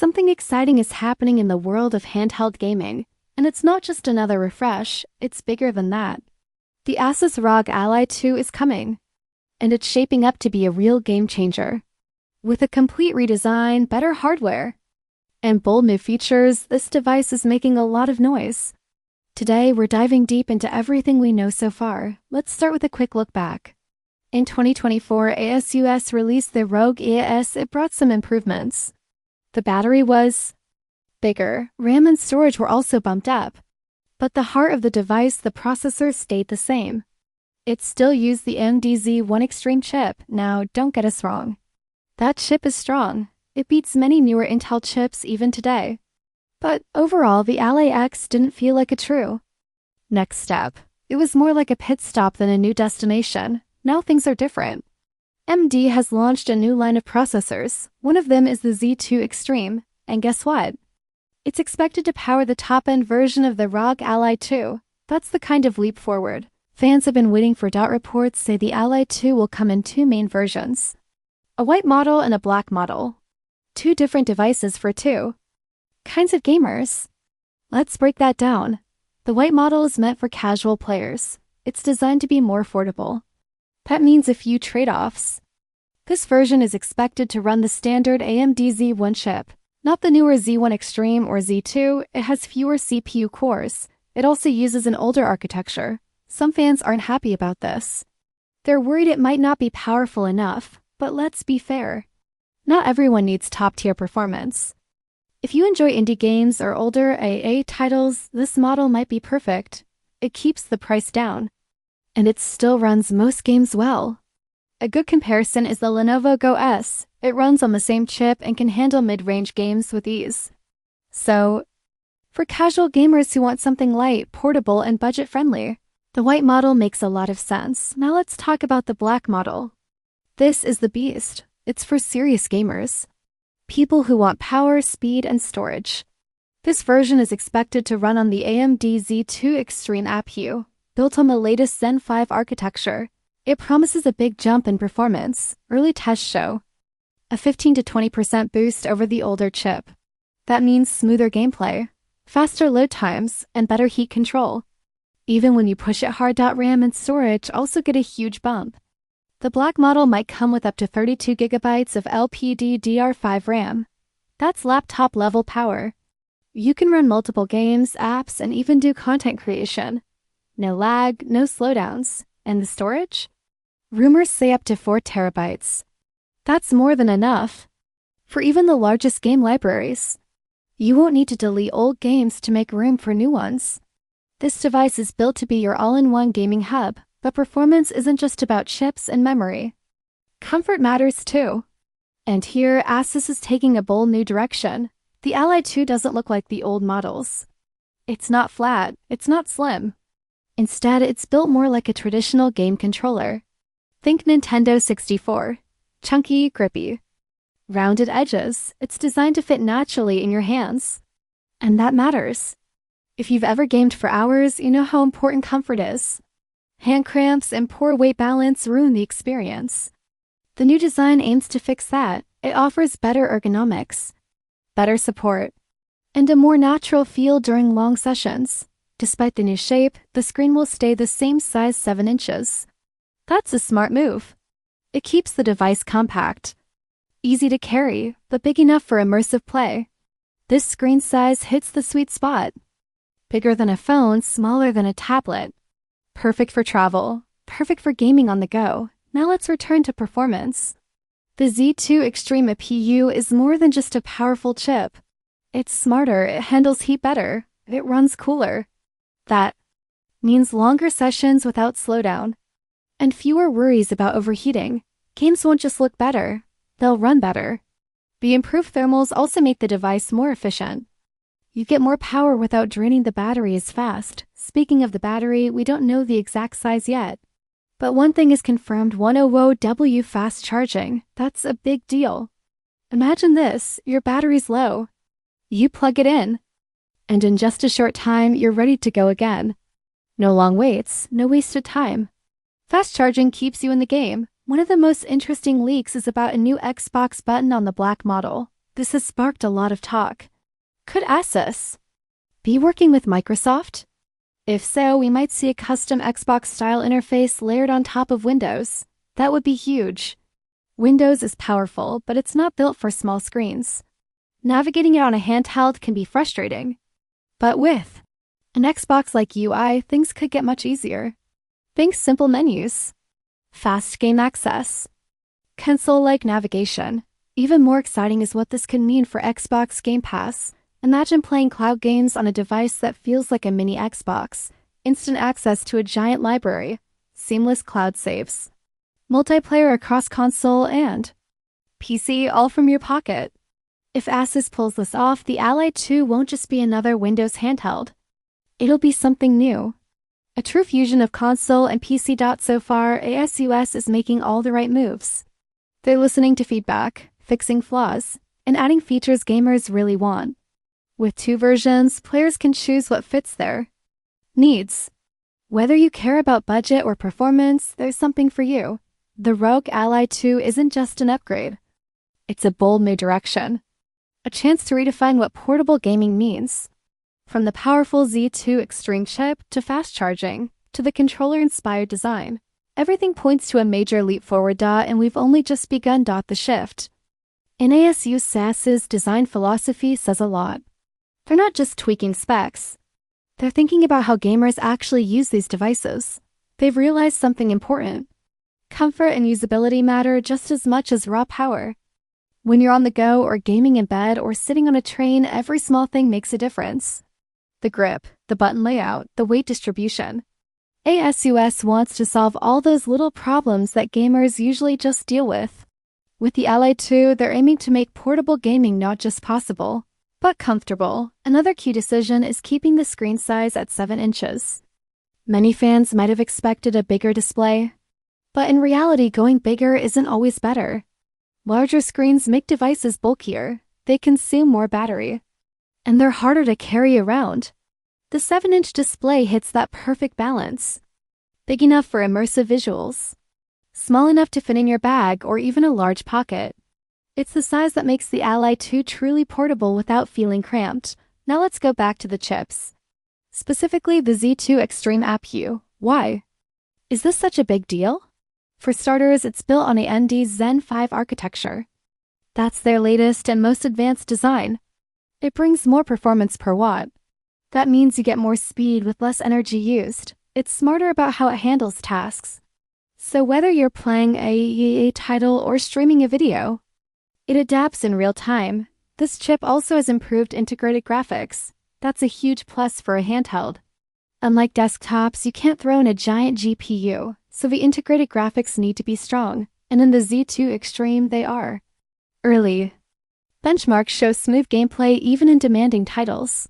Something exciting is happening in the world of handheld gaming, and it's not just another refresh, it's bigger than that. The ASUS ROG Ally 2 is coming, and it's shaping up to be a real game changer. With a complete redesign, better hardware, and bold new features, this device is making a lot of noise. Today, we're diving deep into everything we know so far. Let's start with a quick look back. In 2024, ASUS released the ROG Ally. It brought some improvements. The battery was bigger, RAM and storage were also bumped up. But the heart of the device, the processor, stayed the same. It still used the AMD Z1 Extreme chip. Now, don't get us wrong. That chip is strong. It beats many newer Intel chips even today. But overall, the Ally X didn't feel like a true next step. It was more like a pit stop than a new destination. Now things are different. AMD has launched a new line of processors. One of them is the Z2 Extreme. And guess what? It's expected to power the top-end version of the ROG Ally 2. That's the kind of leap forward fans have been waiting for. Reports say the Ally 2 will come in two main versions: a white model and a black model. Two different devices for two kinds of gamers. Let's break that down. The white model is meant for casual players. It's designed to be more affordable. That means a few trade-offs. This version is expected to run the standard AMD Z1 chip, not the newer Z1 Extreme or Z2. It has fewer CPU cores. It also uses an older architecture. Some fans aren't happy about this. They're worried it might not be powerful enough, but let's be fair. Not everyone needs top-tier performance. If you enjoy indie games or older AA titles, this model might be perfect. It keeps the price down, and it still runs most games well. A good comparison is the Lenovo Go S. It runs on the same chip and can handle mid-range games with ease. So, for casual gamers who want something light, portable, and budget-friendly, the white model makes a lot of sense. Now let's talk about the black model. This is the beast. It's for serious gamers. People who want power, speed, and storage. This version is expected to run on the AMD Z2 Extreme APU, built on the latest Zen 5 architecture. It promises a big jump in performance. Early tests show a 15 to 20% boost over the older chip. That means smoother gameplay, faster load times, and better heat control. Even when you push it hard, RAM and storage also get a huge bump. The black model might come with up to 32 GB of LPDDR5 RAM. That's laptop-level power. You can run multiple games, apps, and even do content creation. No lag, no slowdowns. And the storage? Rumors say up to 4 TB. That's more than enough for even the largest game libraries. You won't need to delete old games to make room for new ones. This device is built to be your all-in-one gaming hub, but performance isn't just about chips and memory. Comfort matters too. And here, ASUS is taking a bold new direction. The Ally 2 doesn't look like the old models. It's not flat, it's not slim. Instead, it's built more like a traditional game controller. Think Nintendo 64. Chunky, grippy. Rounded edges. It's designed to fit naturally in your hands. And that matters. If you've ever gamed for hours, you know how important comfort is. Hand cramps and poor weight balance ruin the experience. The new design aims to fix that. It offers better ergonomics, better support, and a more natural feel during long sessions. Despite the new shape, the screen will stay the same size, 7 inches. That's a smart move. It keeps the device compact, easy to carry, but big enough for immersive play. This screen size hits the sweet spot. Bigger than a phone, smaller than a tablet. Perfect for travel, perfect for gaming on the go. Now let's return to performance. The Z2 Extreme APU is more than just a powerful chip. It's smarter, it handles heat better, it runs cooler. That means longer sessions without slowdown, and fewer worries about overheating. Games won't just look better, they'll run better. The improved thermals also make the device more efficient. You get more power without draining the battery as fast. Speaking of the battery, we don't know the exact size yet. But one thing is confirmed: 100W fast charging. That's a big deal. Imagine this, your battery's low. You plug it in, and in just a short time, you're ready to go again. No long waits, no wasted time. Fast charging keeps you in the game. One of the most interesting leaks is about a new Xbox button on the black model. This has sparked a lot of talk. Could ASUS be working with Microsoft? If so, we might see a custom Xbox-style interface layered on top of Windows. That would be huge. Windows is powerful, but it's not built for small screens. Navigating it on a handheld can be frustrating. But with an Xbox-like UI, things could get much easier. Think simple menus, fast game access, console-like navigation. Even more exciting is what this could mean for Xbox Game Pass. Imagine playing cloud games on a device that feels like a mini Xbox, instant access to a giant library, seamless cloud saves, multiplayer across console and PC all from your pocket. If ASUS pulls this off, the Ally 2 won't just be another Windows handheld. It'll be something new. A true fusion of console and PC. So far, ASUS is making all the right moves. They're listening to feedback, fixing flaws, and adding features gamers really want. With 2 versions, players can choose what fits their needs. Whether you care about budget or performance, there's something for you. The ROG Ally 2 isn't just an upgrade. It's a bold new direction. A chance to redefine what portable gaming means. From the powerful Z2 Extreme chip to fast charging, to the controller-inspired design, everything points to a major leap forward, and we've only just begun. The shift in ASUS's design philosophy says a lot. They're not just tweaking specs. They're thinking about how gamers actually use these devices. They've realized something important. Comfort and usability matter just as much as raw power. When you're on the go or gaming in bed or sitting on a train, every small thing makes a difference. The grip, the button layout, the weight distribution. ASUS wants to solve all those little problems that gamers usually just deal with. With the Ally 2, they're aiming to make portable gaming not just possible, but comfortable. Another key decision is keeping the screen size at 7 inches. Many fans might have expected a bigger display, but in reality, going bigger isn't always better. Larger screens make devices bulkier, they consume more battery, and they're harder to carry around. The 7-inch display hits that perfect balance. Big enough for immersive visuals, small enough to fit in your bag or even a large pocket. It's the size that makes the Ally 2 truly portable without feeling cramped. Now let's go back to the chips. Specifically the Z2 Extreme APU. Why is this such a big deal? For starters, it's built on AMD's Zen 5 architecture. That's their latest and most advanced design. It brings more performance per watt. That means you get more speed with less energy used. It's smarter about how it handles tasks. So whether you're playing a title or streaming a video, it adapts in real time. This chip also has improved integrated graphics. That's a huge plus for a handheld. Unlike desktops, you can't throw in a giant GPU, so the integrated graphics need to be strong, and in the Z2 Extreme they are. Early benchmarks show smooth gameplay even in demanding titles.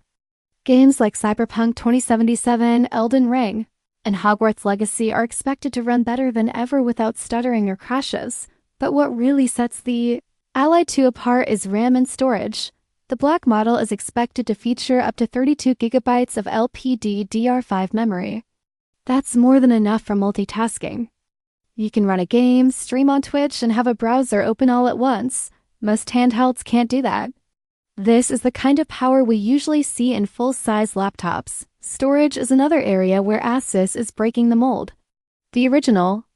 Games like Cyberpunk 2077, Elden Ring, and Hogwarts Legacy are expected to run better than ever without stuttering or crashes. But what really sets the Ally 2 apart is RAM and storage. The Black model is expected to feature up to 32 GB of LPDDR5 memory. That's more than enough for multitasking. You can run a game, stream on Twitch, and have a browser open all at once. Most handhelds can't do that. This is the kind of power we usually see in full-size laptops. Storage is another area where ASUS is breaking the mold. The original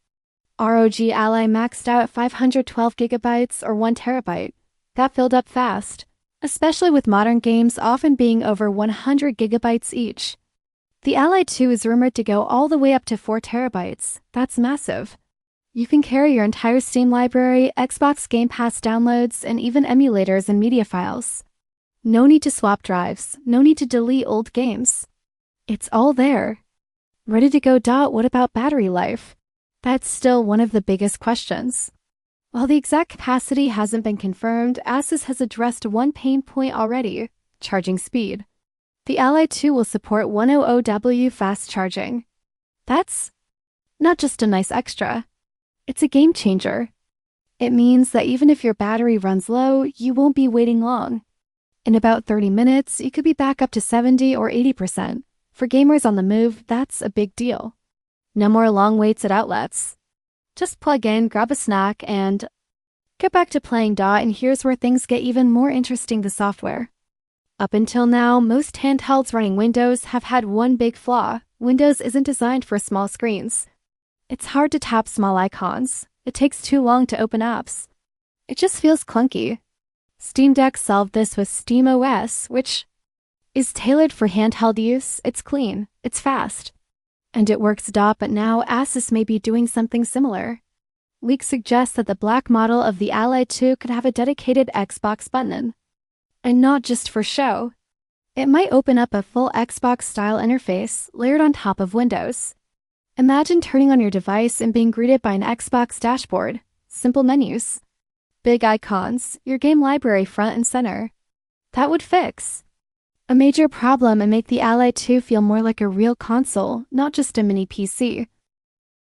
ROG Ally maxed out at 512 GB or 1 TB. That filled up fast, especially with modern games often being over 100 GB each. The Ally 2 is rumored to go all the way up to 4 TB. That's massive. You can carry your entire Steam library, Xbox Game Pass downloads, and even emulators and media files. No need to swap drives, no need to delete old games. It's all there. Ready to go. What about battery life? That's still one of the biggest questions. While the exact capacity hasn't been confirmed, ASUS has addressed one pain point already: charging speed. The Ally 2 will support 100W fast charging. That's not just a nice extra. It's a game changer. It means that even if your battery runs low, you won't be waiting long. In about 30 minutes, you could be back up to 70 or 80%. For gamers on the move, that's a big deal. No more long waits at outlets. Just plug in, grab a snack, and get back to playing DAW, and here's where things get even more interesting: the software. Up until now, most handhelds running Windows have had one big flaw. Windows isn't designed for small screens. It's hard to tap small icons. It takes too long to open apps. It just feels clunky. Steam Deck solved this with SteamOS, which is tailored for handheld use. It's clean, it's fast, and it works DAW, but now ASUS may be doing something similar. Leaks suggest that the black model of the Ally 2 could have a dedicated Xbox button. And not just for show. It might open up a full Xbox-style interface layered on top of Windows. Imagine turning on your device and being greeted by an Xbox dashboard, simple menus, big icons, your game library front and center. That would fix a major problem and make the Ally 2 feel more like a real console, not just a mini PC.